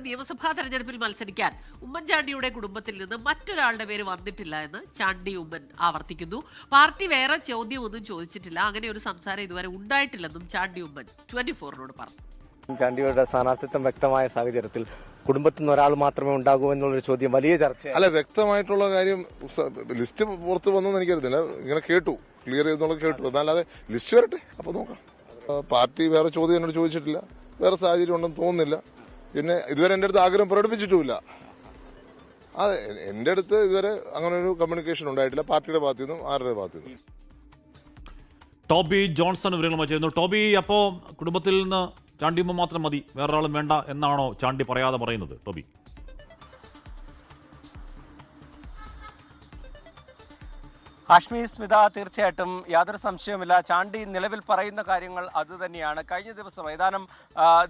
നിയമസഭാ തെരഞ്ഞെടുപ്പിൽ മത്സരിക്കാൻ ഉമ്മൻചാണ്ടിയുടെ കുടുംബത്തിൽ നിന്ന് മറ്റൊരാളുടെ പേര് വന്നിട്ടില്ല എന്ന് ചാണ്ടി ഉമ്മൻ ആവർത്തിക്കുന്നു. പാർട്ടി വേറെ ചോദ്യമൊന്നും ചോദിച്ചിട്ടില്ല, അങ്ങനെ ഒരു സംസാരം ഇതുവരെ ഉണ്ടായിട്ടില്ലെന്നും ചാണ്ടി ഉമ്മൻ 24നോട് പറഞ്ഞു. ചാണ്ടിയുടെ സ്ഥാനാർത്ഥിത്വം വ്യക്തമായ സാഹചര്യത്തിൽ കുടുംബത്തിൽ നിന്ന് ഒരാൾ മാത്രമേ ഉണ്ടാകൂ എന്നുള്ളൊരു ചോദ്യം വലിയ ചർച്ച. അല്ല, വ്യക്തമായിട്ടുള്ള കാര്യം ലിസ്റ്റ് പുറത്ത് വന്നെന്ന് എനിക്കറിയത്തില്ല. ഇങ്ങനെ കേട്ടു, ക്ലിയർ ചെയ്തെന്നുള്ളത് കേട്ടു. എന്നല്ലാതെ ലിസ്റ്റ് വരട്ടെ, അപ്പൊ നോക്കാം. പാർട്ടി വേറെ ചോദ്യം എന്നോട് ചോദിച്ചിട്ടില്ല, വേറെ സാഹചര്യം ഉണ്ടെന്ന് തോന്നുന്നില്ല. പിന്നെ ഇതുവരെ എൻ്റെ അടുത്ത് ആഗ്രഹം പ്രകടിപ്പിച്ചിട്ടുമില്ല. അതെ, എൻ്റെ അടുത്ത് ഇതുവരെ അങ്ങനെ ഒരു കമ്മ്യൂണിക്കേഷൻ ഉണ്ടായിട്ടില്ല, പാർട്ടിയുടെ ഭാഗത്തു നിന്നും ആരുടെ ഭാഗത്തു നിന്നും. ടോബി ജോൺസൺ വിവരങ്ങൾ ചെയ്യുന്നു. ടോബി, അപ്പോ കുടുംബത്തിൽ നിന്ന് ചാണ്ടിയമ്മ മാത്രം മതി, വേറൊരാളും വേണ്ട എന്നാണോ ചാണ്ടി പറയാതെ പറയുന്നത്? ടോബി, ഹാഷ്മി, സ്മിത, തീർച്ചയായിട്ടും യാതൊരു സംശയവുമില്ല. ചാണ്ടി നിലവിൽ പറയുന്ന കാര്യങ്ങൾ അതുതന്നെയാണ്. കഴിഞ്ഞ ദിവസം ഏതാനും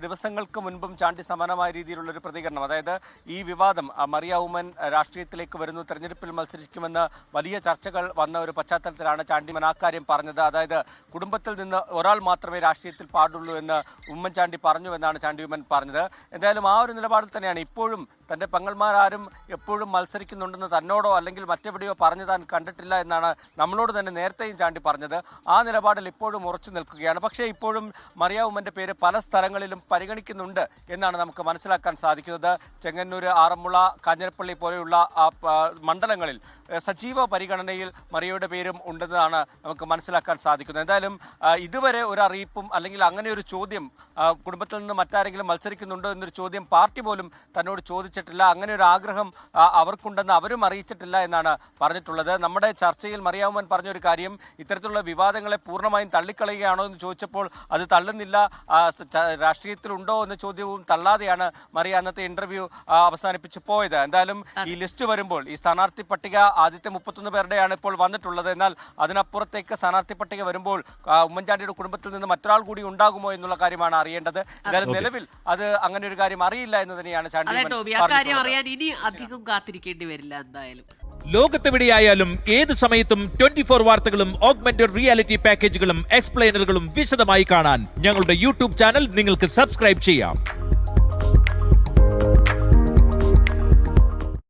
ദിവസങ്ങൾക്ക് മുൻപും ചാണ്ടി സമാനമായ രീതിയിലുള്ളൊരു പ്രതികരണം, അതായത് ഈ വിവാദം മറിയ ഉമ്മൻ രാഷ്ട്രീയത്തിലേക്ക് വരുന്നു, തെരഞ്ഞെടുപ്പിൽ മത്സരിക്കുമെന്ന് വലിയ ചർച്ചകൾ വന്ന ഒരു പശ്ചാത്തലത്തിലാണ് ചാണ്ടി അക്കാര്യം പറഞ്ഞത്. അതായത് കുടുംബത്തിൽ നിന്ന് ഒരാൾ മാത്രമേ രാഷ്ട്രീയത്തിൽ പാടുള്ളൂ എന്ന് ഉമ്മൻചാണ്ടി പറഞ്ഞു എന്നാണ് ചാണ്ടി ഉമ്മൻ പറഞ്ഞത്. എന്തായാലും ആ ഒരു നിലപാടിൽ തന്നെയാണ് ഇപ്പോഴും. തന്റെ പെങ്ങന്മാരാരും എപ്പോഴും മത്സരിക്കുന്നുണ്ടെന്ന് തന്നോടോ അല്ലെങ്കിൽ മറ്റെവിടെയോ പറഞ്ഞു താൻ കണ്ടിട്ടില്ല എന്നാണ് നമ്മളോട് തന്നെ നേരത്തെയും ചാണ്ടി പറഞ്ഞത്. ആ നിലപാടിൽ ഇപ്പോഴും ഉറച്ചു നിൽക്കുകയാണ്. പക്ഷേ ഇപ്പോഴും മറിയ ഉമ്മന്റെ പേര് പല സ്ഥലങ്ങളിലും പരിഗണിക്കുന്നുണ്ട് എന്നാണ് നമുക്ക് മനസ്സിലാക്കാൻ സാധിക്കുന്നത്. ചെങ്ങന്നൂർ, ആറന്മുള, കാഞ്ഞിരപ്പള്ളി പോലെയുള്ള മണ്ഡലങ്ങളിൽ സജീവ പരിഗണനയിൽ മറിയയുടെ പേരും ഉണ്ടെന്നാണ് നമുക്ക് മനസ്സിലാക്കാൻ സാധിക്കുന്നത്. എന്തായാലും ഇതുവരെ ഒരു അറിയിപ്പും അല്ലെങ്കിൽ അങ്ങനെ ഒരു ചോദ്യം കുടുംബത്തിൽ നിന്ന് മറ്റാരെങ്കിലും മത്സരിക്കുന്നുണ്ടോ എന്നൊരു ചോദ്യം പാർട്ടി പോലും തന്നോട് ചോദിച്ചിട്ടില്ല. അങ്ങനെ ഒരു ആഗ്രഹം അവർക്കുണ്ടെന്ന് അവരും അറിയിച്ചിട്ടില്ല എന്നാണ് പറഞ്ഞിട്ടുള്ളത്. നമ്മുടെ ചർച്ചയിൽ മറിയ ഉമ്മൻ പറഞ്ഞൊരു കാര്യം, ഇത്തരത്തിലുള്ള വിവാദങ്ങളെ പൂർണ്ണമായും തള്ളിക്കളയുകയാണോ എന്ന് ചോദിച്ചപ്പോൾ അത് തള്ളുന്നില്ല, രാഷ്ട്രീയത്തിലുണ്ടോ എന്ന ചോദ്യവും തള്ളാതെയാണ് മറിയ അന്നത്തെ ഇന്റർവ്യൂ അവസാനിപ്പിച്ചു പോയത്. എന്തായാലും ഈ ലിസ്റ്റ് വരുമ്പോൾ, ഈ സ്ഥാനാർത്ഥി പട്ടിക ആദ്യത്തെ 31 പേരുടെയാണ് ഇപ്പോൾ വന്നിട്ടുള്ളത്. എന്നാൽ അതിനപ്പുറത്തേക്ക് സ്ഥാനാർത്ഥി പട്ടിക വരുമ്പോൾ ഉമ്മൻചാണ്ടിയുടെ കുടുംബത്തിൽ നിന്ന് മറ്റൊരാൾ കൂടി ഉണ്ടാകുമോ എന്നുള്ള കാര്യമാണ് അറിയേണ്ടത്. എന്തായാലും നിലവിൽ അത് അങ്ങനെ ഒരു കാര്യം അറിയില്ല എന്ന് തന്നെയാണ് ചാണ്ടി അറിയാൻ ഇനി അധികം കാത്തിരിക്കേണ്ടി വരില്ല. എന്തായാലും ലോകത്തെവിടെയായാലും ഏത് സമയത്തും 24 വാർത്തകളും ഓഗ്മെന്റഡ് റിയാലിറ്റി പാക്കേജുകളും എക്സ്പ്ലെയിനറുകളും വിശദമായി കാണാൻ ഞങ്ങളുടെ യൂട്യൂബ് ചാനൽ നിങ്ങൾക്ക് സബ്സ്ക്രൈബ് ചെയ്യാം.